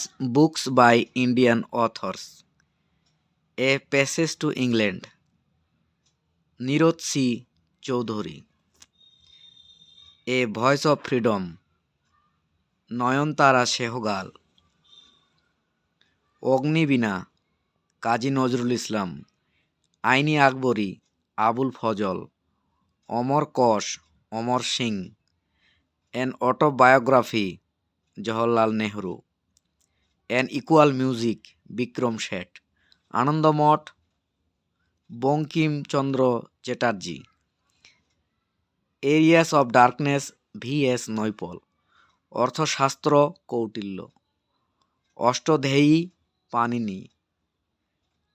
books by Indian authors. A Passage to England, Nirod C. Choudhury. A Voice of Freedom, Nayantara Sehgal. Agnibina, Kazi Nazrul Islam. Ain Akbari, Abul Fazl. Amar Kosh, Amar Singh. An autobiography, Jawaharlal Nehru. An equal music, Vikram Seth. Anandamath, Bankimchandra Chatterjee. Areas of darkness, V S. Naipaul. Arthashastra, Kautilya. Ashtadhyayi, Panini.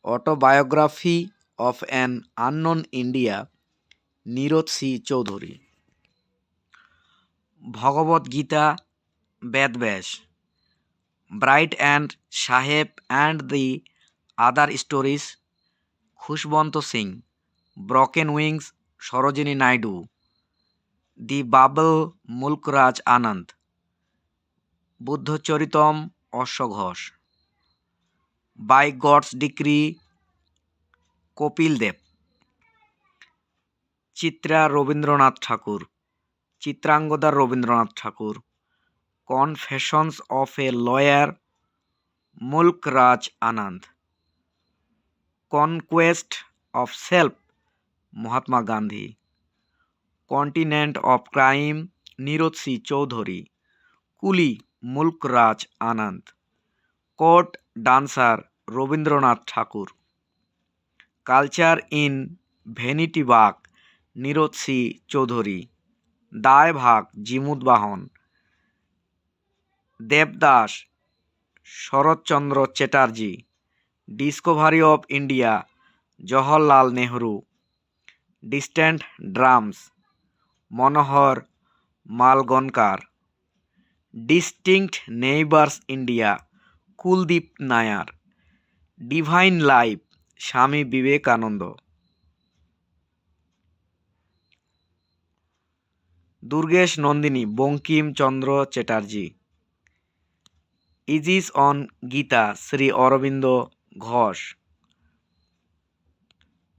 Autobiography of an unknown India, Nirad C. Chaudhuri. Bhagavadgita, Vedavyasa. Bright and sahib and the other stories, Khushwant Singh. Broken wings, Sarojini Naidu. The bubble, Mulkraj Anand. Buddhacharitam, Ashva Ghosh. By god's decree, Kapil Dev. Chitra, Rabindranath Thakur. Chitrangada, Rabindranath Thakur. Confessions of a lawyer, Mulkraj Anand. Conquest of self, Mahatma Gandhi. Continent of crime, Nirad C. Chaudhuri. Coolie, Mulkraj Anand. Court dancer, Rabindranath Thakur. Culture in vanity bag, Nirad C. Chaudhuri. Dayabhaga, Jimutavahana. Devdas, Saratchandra Chatterjee. Discovery of India, Jawaharlal Nehru. Distant drums, Manohar Malgonkar. Distinct neighbours India, Kuldip Nayar. Divine life, Swami Vivekananda. Durgesh Nandini, Bankimchandra Chatterjee. Essays on Gita, Shri Aurobindo Ghosh.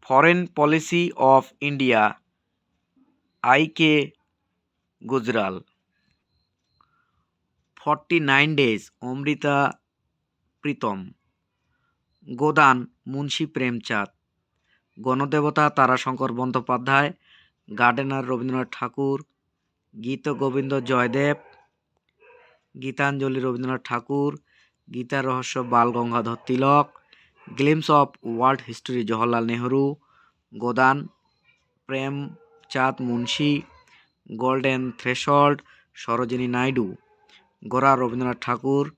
Foreign policy of India, I K. Gujral. 49 days, Amrita Pritam. Godan, Munshi Premchand. Ganadevata, Tarashankar Bandyopadhyay. Gardener, Rabindranath Thakur. Gitagovinda, Jayadev. Gitanjali, Rabindranath Thakur. গীতার Rahasya, Bal Gangadhar Tilak. Glimpses of world history, Jawaharlal Nehru. Godan, Premchand Munshi. Golden threshold, Sarojini Naidu. Gora, Rabindranath Thakur.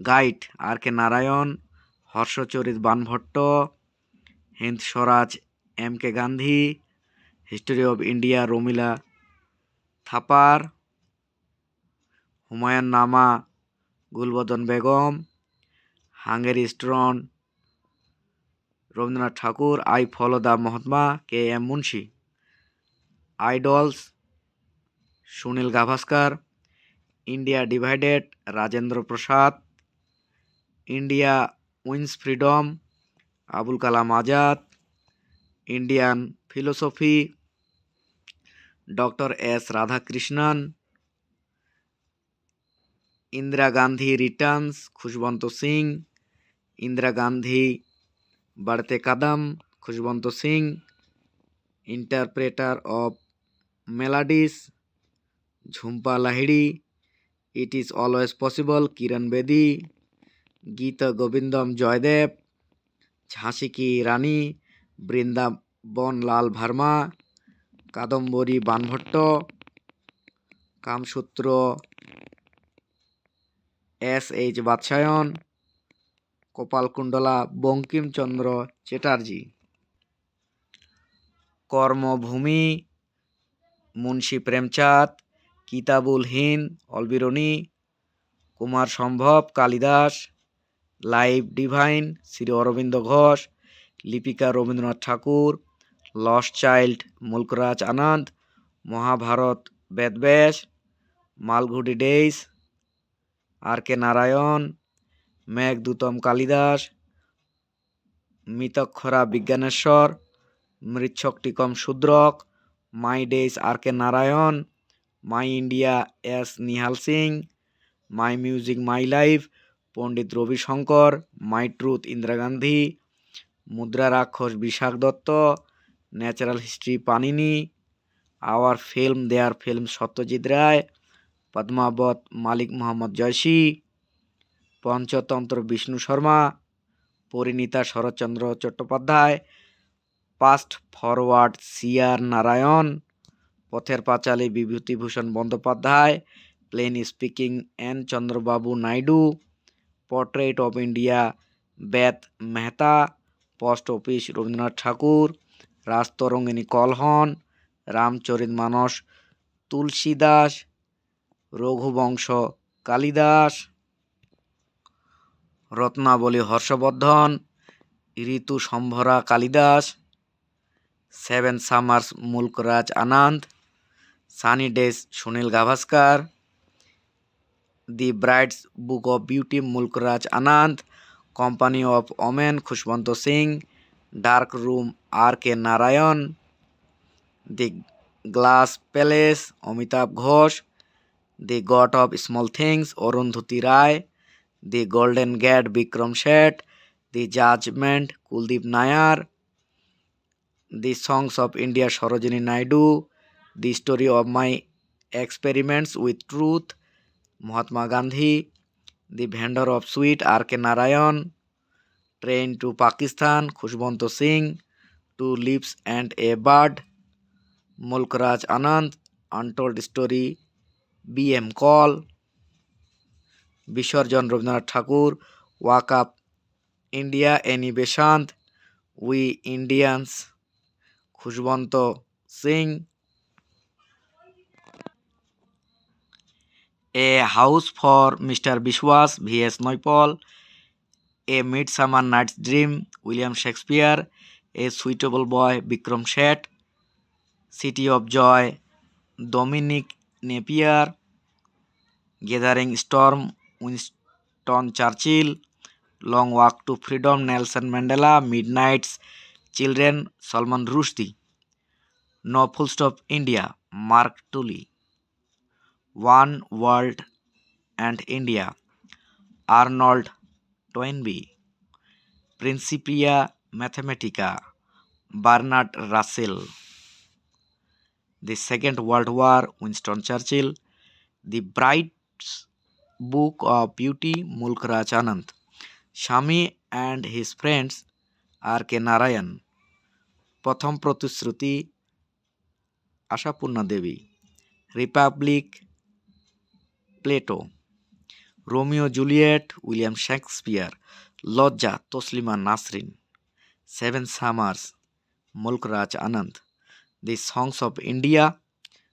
Guide, R K. Narayan. Harshacharita, Banabhatta. Hind Swaraj, M K. Gandhi. History of India, Romila Thapar. Humayun Nama, Gulbadan Begum. Hungry stone, Rabindranath Thakur. I follow the Mahatma, K M. Munshi. Idols, Sunil Gavaskar. India divided, Rajendra Prasad. India wins freedom, Abul Kalam Azad. Indian philosophy, doctor S Radhakrishnan. Indira Gandhi returns, Khushwant Singh. Indira Gandhi Badhte Kadam, Khushwant Singh. Interpreter of maladies, Jhumpa Lahiri. It is always possible, Kiran Bedi. Geet Govindam, Joydeb. ঝাঁসি কি রানী, বৃন্দাবন লাল ভার্মা। কাদম্বরী, বাণভট্ট। কামসূত্র, এস.এইচ. বাৎসায়ন। কপালকুণ্ডলা, বঙ্কিমচন্দ্র চ্যাটার্জি। কর্মভূমি, মুন্সী প্রেমচাঁদ। কিতাবুল Hind, Alberuni. Kumar Sambhav, Kalidas. Life divine, Shri Aurobindo Ghosh. Lipika, Rabindranath Thakur. Lost child, Mulkraj Anand. Mahabharat, Vedvyas. Malgudi days, R K. Narayan. Meghdootam Kalidas, Mitakshara Vijnaneshwar, Mrichchhakatikam Shudrak, my days R K Narayan, my India S Nihal Singh, my music my life Pandit Ravi Shankar, my truth Indira Gandhi, Mudra Rakshas Vishakh Datta, natural history Panini, our film their film Satyajit Ray, Padmavat Malik Mohammad Jayasi, Panchatantra Vishnu Sharma, Parineeta Sharatchandra Chattopadhyay, past forward CR Narayan, Pather Panchali Bibhutibhushan Bandyopadhyay, plain speaking N Chandrababu Naidu, portrait of India Ved Mehta, post office Rabindranath Thakur, Rajatarangini Kalhan, Ramcharit Manas Tulsidas, Raghuvansh Kalidas, Ratnavali Harshavardhan, Ritu Samhara Kalidas, seven summers Mulkraj Anand, sunny days Sunil Gavaskar, the bride's book of beauty Mulkraj Anand, company of women Khushwant Singh, dark room R K Narayan, the glass palace Amitav Ghosh, the god of small things Arundhati Roy, the golden gate Vikram Seth, the judgement Kuldip Nayar, the songs of India Sarojini Naidu, the story of my experiments with truth Mahatma Gandhi, the vendor of sweet R K Narayan, train to Pakistan Khushwant Singh, two leaves and a bird Mulkraj Anand, untold story B M Kaul, Visarjan Rabindranath Thakur, wake up India Annie Besant, we Indians Khushwant Singh, a house for mister Biswas VS নৈপল, a midsummer night's dream William Shakespeare, a suitable boy Vikram Seth, city of joy Dominique Lapierre, gathering storm Winston Churchill, long walk to freedom Nelson Mandela, midnight's children Salman Rushdie, no full stop India Mark Tully, one world and India Arnold Toynbee, principia mathematica Bertrand Russell, the second world war Winston Churchill, the bride's book of beauty Mulkraj Anand, Swami and his friends R K Narayan, Pratham Pratishruti Ashapurna Devi, republic Plato, Romeo Juliet William Shakespeare, Lajja Taslima Nasrin, seven summers Mulkraj Anand, the songs of India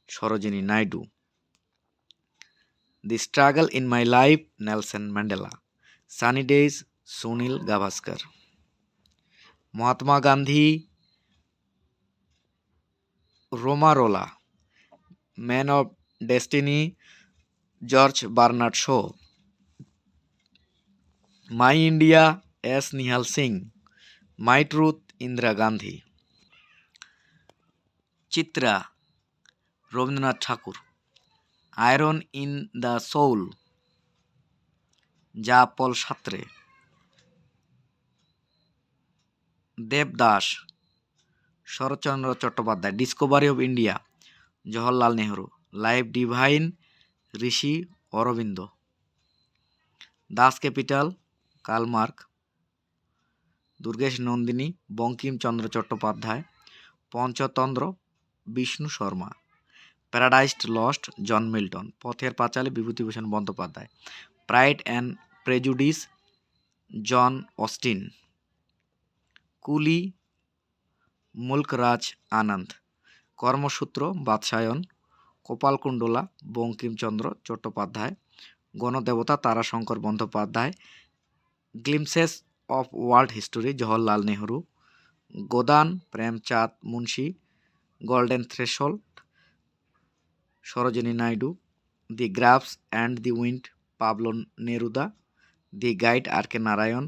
Sarojini Naidu, the struggle in my life Nelson Mandela, sunny days Sunil Gavaskar, Mahatma Gandhi Romain Rolland, man of destiny George Bernard Shaw, my India S Nihal Singh, my truth Indira Gandhi, Chitra Rabindranath Thakur, iron in the soul যা Paul Sartre, Devdas Sharatchandra Chattopadhyay, discovery of India Jawaharlal Nehru, life divine Rishi Aurobindo, das Kapital Karl Marx, Durgesh Nandini Bankimchandra Chattopadhyay, Panchatantra Vishnu Sharma, paradise lost John Milton, Pather Panchali Bibhutibhushan Bandyopadhyay, pride and prejudice Jane Austen, coolie Mulkraj Anand, Kamasutra Vatsyayan Kapalkundala Bankimchandra Chattopadhyay, Ganadevata Tarashankar Bandyopadhyay, glimpses of world history Jawaharlal Nehru, Godan Premchand Munshi, golden threshold Sarojini Naidu, the grapes and the wind Pablo Neruda, the guide R K Narayan,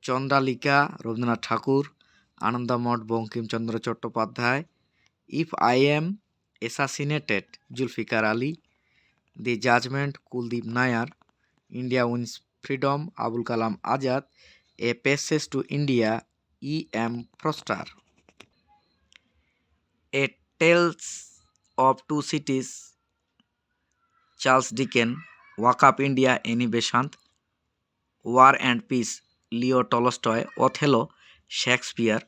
Chandalika Rabindranath Thakur, Anandamath Bankimchandra Chattopadhyay, if I am assassinated Zulfikar Ali, the judgement Kuldip Nayar, India wins freedom Abul Kalam Azad, a passage to India E.M. Forster, a tales of two cities Charles Dickens, walk up India Annie Besant, war and peace Leo Tolstoy, Othello Shakespeare,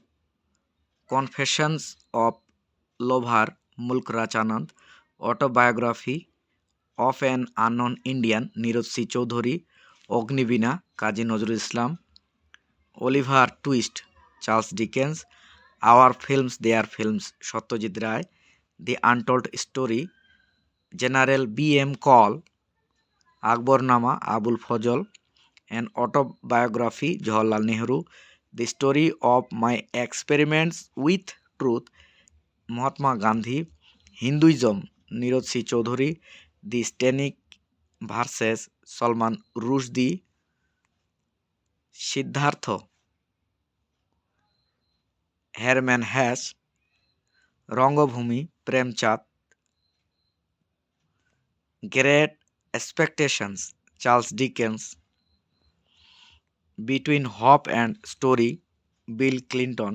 confessions of lover Mulkraj Anand, autobiography of an unknown Indian Nirad C Chaudhuri, Agnibeena Kazi Nazrul Islam, Oliver Twist Charles Dickens, our films their films Satyajit Ray, the untold story general B.M. Kaul, Akbarnama Abul Fazl, an autobiography Jawaharlal Nehru, the story of my experiments with truth Mahatma Gandhi, Hinduism Nirad C Chaudhuri, the satanic verses Salman Rushdie, Siddhartha Hermann Hesse, Rangbhoomi Premchand, great expectations Charles Dickens, between hope and story Bill Clinton,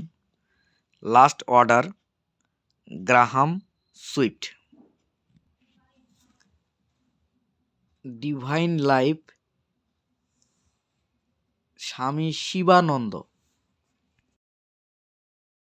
last order Graham Swift, divine life Swami Shivananda,